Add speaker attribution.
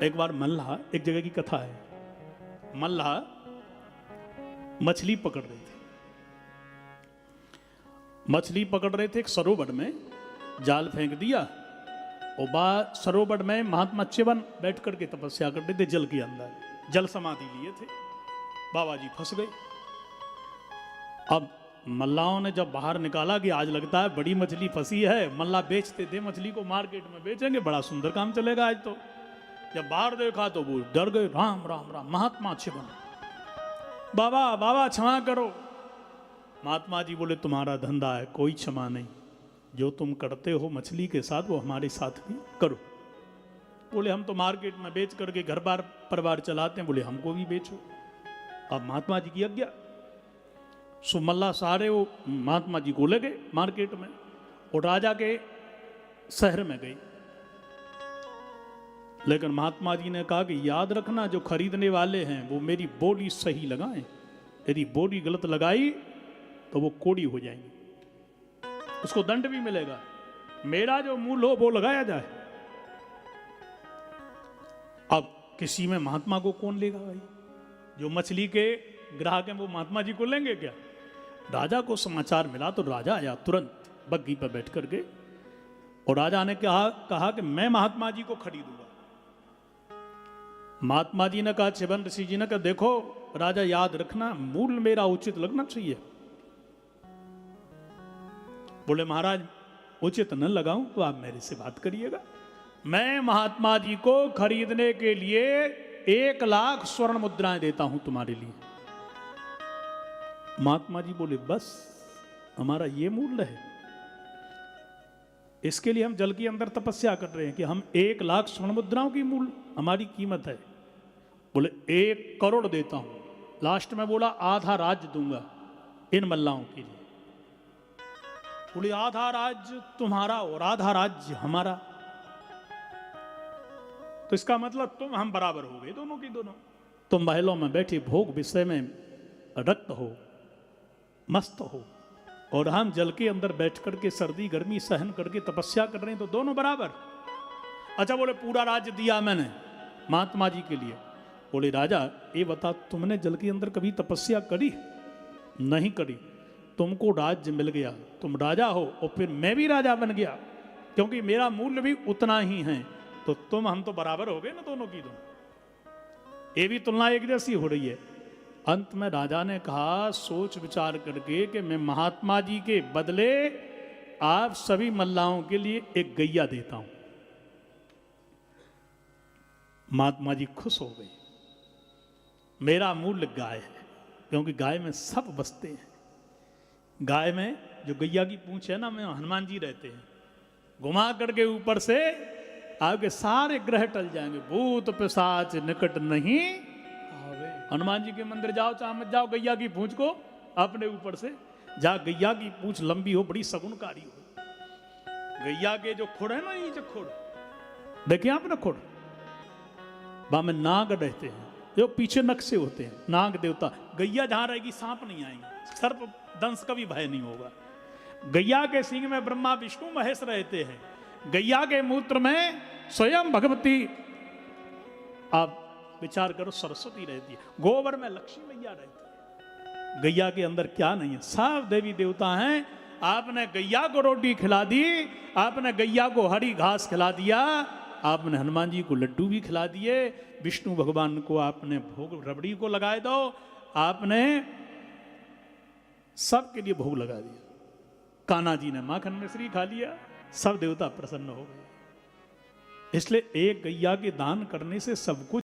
Speaker 1: एक बार मल्लाह, एक जगह की कथा है, मल्लाह मछली पकड़ रहे थे। मछली पकड़ रहे थे एक सरोवर में, जाल फेंक दिया और सरोवर में महात्मा चिवन बैठ करके तपस्या करते थे जल के अंदर, जल समाधि लिए थे। बाबा जी फंस गए। अब मल्लाहों ने जब बाहर निकाला कि आज लगता है बड़ी मछली फंसी है, मल्लाह बेचते थे मछली को, मार्केट में बेचेंगे, बड़ा सुंदर काम चलेगा आज तो। जब बाहर देखा तो वो डर गए, राम राम राम, महात्मा चिवन, बाबा बाबा क्षमा करो। महात्मा जी बोले तुम्हारा धंधा है, कोई क्षमा नहीं, जो तुम करते हो मछली के साथ वो हमारे साथ भी करो। बोले हम तो मार्केट में बेच करके घर बार परिवार चलाते हैं। बोले हमको भी बेचो। अब महात्मा जी की आज्ञा। सो मल्ला सारे वो महात्मा जी को ले गए मार्केट में और राजा के शहर में गए। लेकिन महात्मा जी ने कहा कि याद रखना जो खरीदने वाले हैं वो मेरी बोली सही लगाएं, यदि बोली गलत लगाई तो वो कोड़ी हो जाएंगी, उसको दंड भी मिलेगा। मेरा जो मूल हो वो लगाया जाए। अब किसी में महात्मा को कौन लेगा भाई? जो मछली के ग्राहक हैं वो महात्मा जी को लेंगे क्या? राजा को समाचार मिला तो राजा आया तुरंत बग्घी पर बैठ करके, और राजा ने कहा कि मैं महात्मा जी को खरीदूंगा। महात्मा जी ने कहा, चिवन ऋषि जी ने कहा, देखो राजा याद रखना मूल मेरा उचित लगना चाहिए। बोले महाराज उचित न लगाऊं तो आप मेरे से बात करिएगा। मैं महात्मा जी को खरीदने के लिए 1 लाख स्वर्ण मुद्राएं देता हूं तुम्हारे लिए। महात्मा जी बोले बस हमारा ये मूल्य है, इसके लिए हम जल के अंदर तपस्या कर रहे हैं कि हम 1 लाख स्वर्ण मुद्राओं की मूल्य हमारी कीमत है। बोले 1 करोड़ देता हूं। लास्ट में बोला आधा राज्य दूंगा इन मल्लाहों के लिए। बोले आधा राज्य तुम्हारा और आधा राज्य हमारा, तो इसका मतलब तुम हम बराबर हो गए दोनों की दोनों। तुम महलों में बैठे भोग विषय में रक्त हो, मस्त हो, और हम जल के अंदर बैठ करके सर्दी गर्मी सहन करके तपस्या कर रहे हैं, तो दोनों बराबर। अच्छा बोले पूरा राज्य दिया मैंने महात्मा जी के लिए। बोले राजा ये बता तुमने जल के अंदर कभी तपस्या करी? नहीं करी। तुमको राज्य मिल गया, तुम राजा हो, और फिर मैं भी राजा बन गया, क्योंकि मेरा मूल्य भी उतना ही है, तो तुम हम तो बराबर हो गए ना दोनों की दोनों। ये भी तुलना एक जैसी हो रही है। अंत में राजा ने कहा सोच विचार करके कि मैं महात्मा जी के बदले आप सभी मल्लाहों के लिए एक गैया देता हूं। महात्मा जी खुश हो गए। मेरा मूल्य गाय है, क्योंकि गाय में सब बसते हैं। गाय में जो गैया की पूंछ है ना, में हनुमान जी रहते हैं, घुमा करके ऊपर से आपके सारे ग्रह टल जाएंगे, भूत पिशाच निकट नहीं आवे। हनुमान जी के मंदिर जाओ चाहे मत जाओ, गैया की पूंछ को अपने ऊपर से, जहां गैया की पूंछ लंबी हो, बड़ी सगुनकारी हो। गैया के जो खुड़ है ना, ये जो खुड़ देखिए आपने खुड़, वहां में नाग रहते हैं, जो पीछे नक्शे होते हैं, नाग देवता। गैया जहां रहेगी सांप नहीं आएंगे, सर्प दंश का भी भय नहीं होगा। गैया के सींग में ब्रह्मा विष्णु महेश रहते हैं। गैया के मूत्र में स्वयं भगवती, आप विचार करो, सरस्वती रहती है। गोबर में लक्ष्मी मैया रहती है। गैया के अंदर क्या नहीं है? सब देवी देवता हैं। आपने गैया को रोटी खिला दी, आपने गैया को हरी घास खिला दिया, आपने हनुमान जी को लड्डू भी खिला दिए, विष्णु भगवान को आपने भोग रबड़ी को लगाए दो, आपने सबके लिए भोग लगा दिया। कान्हा जी ने माखन मिश्री खा लिया, सब देवता प्रसन्न हो गए। इसलिए एक गैया के दान करने से सब कुछ